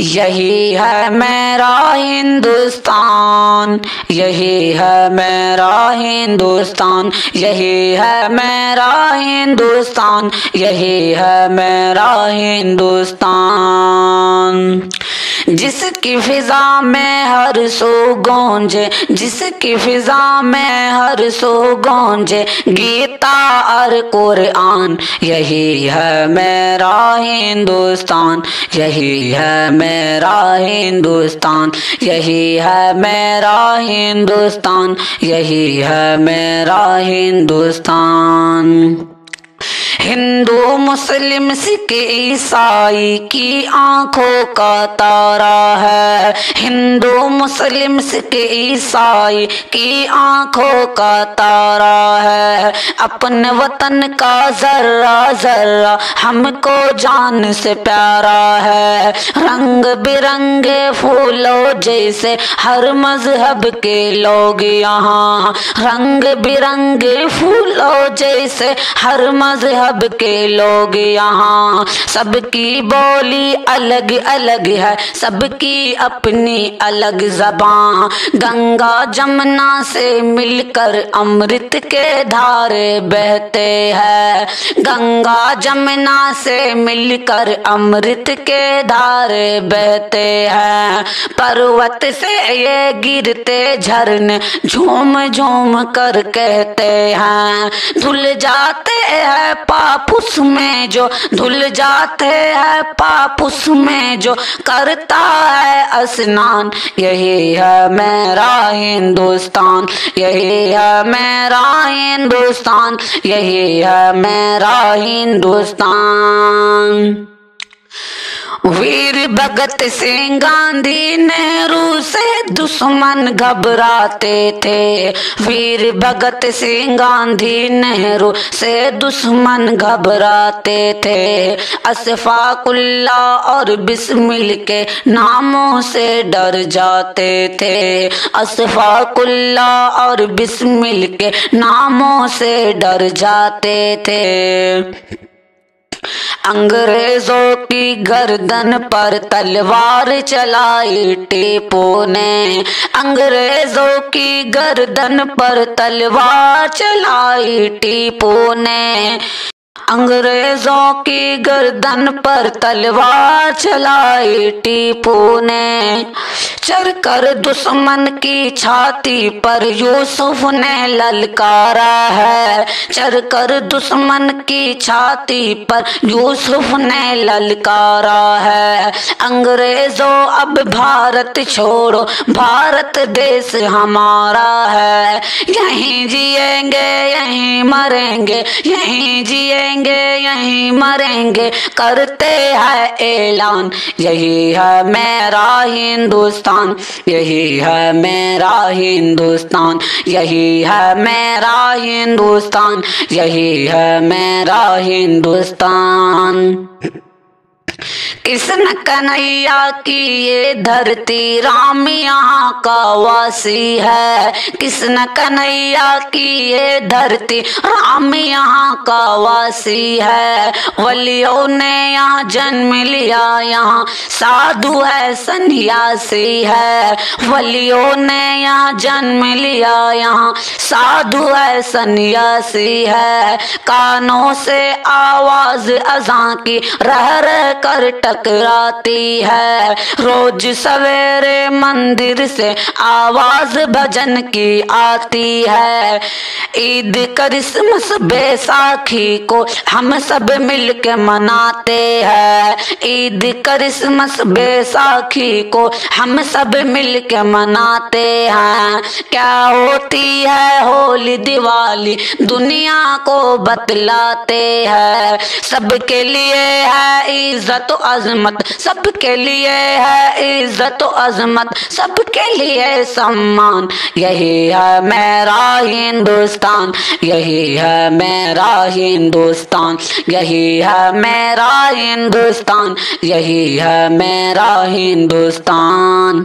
यही है मेरा हिंदुस्तान, यही है मेरा हिंदुस्तान, यही है मेरा हिंदुस्तान, यही है मेरा हिंदुस्तान। जिसकी फिजा में हर सो गूंजे, जिसकी फिजा में हर सो गूंजे गीता और कुरान, यही है मेरा हिंदुस्तान, यही है मेरा हिंदुस्तान, यही है मेरा हिंदुस्तान, यही है मेरा हिंदुस्तान। हिंदू मुस्लिम सिख ईसाई की आंखों का तारा है, हिंदू मुस्लिम सिख ईसाई की आंखों का तारा है। अपने वतन का जर्रा जर्रा हमको जान से प्यारा है। रंग बिरंगे फूलों जैसे हर मजहब के लोग यहाँ, रंग बिरंगे फूलों जैसे हर मजहब के लोग यहाँ। सबकी बोली अलग अलग है, सबकी अपनी अलग ज़बान। गंगा जमुना से मिलकर अमृत के धारे बहते हैं, गंगा जमुना से मिलकर अमृत के धारे बहते हैं। पर्वत से ये गिरते झरने झूम झूम कर कहते हैं, धुल जाते हैं पाप उसमें जो, धुल जाते हैं पाप उसमें जो करता है स्नान। यही है मेरा हिंदुस्तान, यही है मेरा हिंदुस्तान, यही है मेरा हिंदुस्तान। वीर भगत सिंह गांधी नेहरू से दुश्मन घबराते थे, वीर भगत सिंह गांधी नेहरू से दुश्मन घबराते थे। अशफाकुल्ला और बिस्मिल के नामों से डर जाते थे, अशफाकुल्ला और बिस्मिल के नामों से डर जाते थे। अंग्रेजों की गर्दन पर तलवार चलाई टीपू ने, अंग्रेजों की गर्दन पर तलवार चलाई टीपू ने, अंग्रेजों की गर्दन पर तलवार चलाई टीपू ने। चढ़कर दुश्मन की छाती पर यूसुफ ने ललकारा है, चढ़कर दुश्मन की छाती पर यूसुफ ने ललकारा है। अंग्रेजों अब भारत छोड़ो, भारत देश हमारा है। यहीं जिएंगे यहीं मरेंगे, यहीं जिएंगे यहीं मरेंगे करते हैं ऐलान। यही है मेरा हिंदुस्तान, यही है मेरा हिंदुस्तान, यही है मेरा हिंदुस्तान, यही है मेरा हिंदुस्तान। कृष्ण कन्हैया की ये धरती राम यहाँ का वासी है, कृष्ण कन्हैया की ये धरती राम यहाँ का वासी है। वलियों ने यहाँ जन्म लिया, यहाँ साधु है सन्यासी है, वलियों ने यहाँ जन्म लिया, यहाँ साधु है सन्यासी है। कानों से आवाज अज़ान की रह रह कर टकराती है, रोज सवेरे मंदिर से आवाज भजन की आती है। ईद क्रिसमस बैसाखी को हम सब मिलके मनाते हैं, ईद क्रिसमस बैसाखी को हम सब मिलके मनाते हैं। क्या होती है होली दिवाली दुनिया को बतलाते हैं, सबके लिए है इज्जत अजमत, सबके लिए है इज्जत अजमत, सबके लिए सम्मान। यही है मेरा हिंदुस्तान, यही है मेरा हिंदुस्तान, यही है मेरा हिंदुस्तान, यही है मेरा हिंदुस्तान।